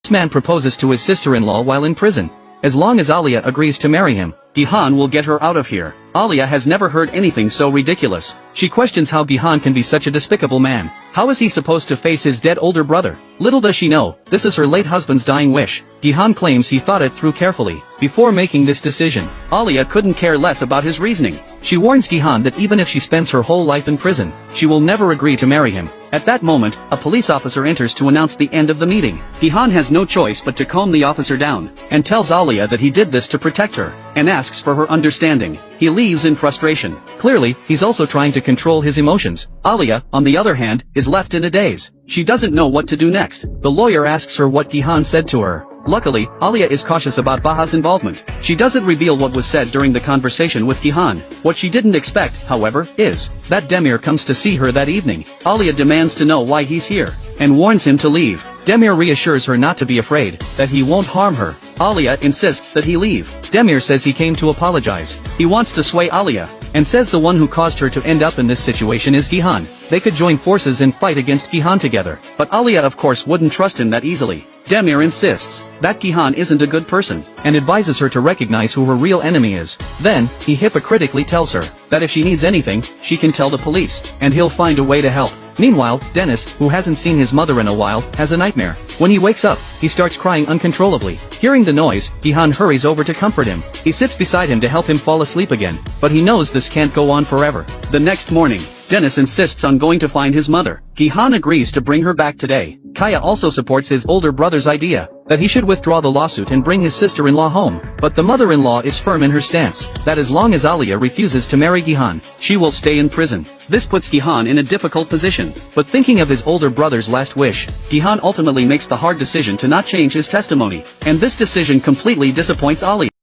This man proposes to his sister-in-law while in prison. As long as Alia agrees to marry him, Gihan will get her out of here. Alia has never heard anything so ridiculous. She questions how Gihan can be such a despicable man. How is he supposed to face his dead older brother? Little does she know, this is her late husband's dying wish. Gihan claims he thought it through carefully before making this decision. Alia couldn't care less about his reasoning. She warns Gihan that even if she spends her whole life in prison, she will never agree to marry him. At that moment, a police officer enters to announce the end of the meeting. Gihan has no choice but to calm the officer down, and tells Alia that he did this to protect her, and asks for her understanding. He leaves in frustration. Clearly, he's also trying to control his emotions. Alia, on the other hand, is left in a daze. She doesn't know what to do next. The lawyer asks her what Gihan said to her. Luckily, Alia is cautious about Baha's involvement. She doesn't reveal what was said during the conversation with Gihan. What she didn't expect, however, is that Demir comes to see her that evening. Alia demands to know why he's here, and warns him to leave. Demir reassures her not to be afraid, that he won't harm her. Alia insists that he leave. Demir says he came to apologize. He wants to sway Alia, and says the one who caused her to end up in this situation is Gihan. They could join forces and fight against Gihan together. But Alia of course wouldn't trust him that easily. Demir insists that Gihan isn't a good person, and advises her to recognize who her real enemy is. Then, he hypocritically tells her that if she needs anything, she can tell the police, and he'll find a way to help. Meanwhile, Dennis, who hasn't seen his mother in a while, has a nightmare. When he wakes up, he starts crying uncontrollably. Hearing the noise, Gihan hurries over to comfort him. He sits beside him to help him fall asleep again, but he knows this can't go on forever. The next morning, Dennis insists on going to find his mother. Gihan agrees to bring her back today. Kaya also supports his older brother's idea that he should withdraw the lawsuit and bring his sister-in-law home. But the mother-in-law is firm in her stance that as long as Alia refuses to marry Gihan, she will stay in prison. This puts Gihan in a difficult position. But thinking of his older brother's last wish, Gihan ultimately makes the hard decision to not change his testimony. And this decision completely disappoints Alia.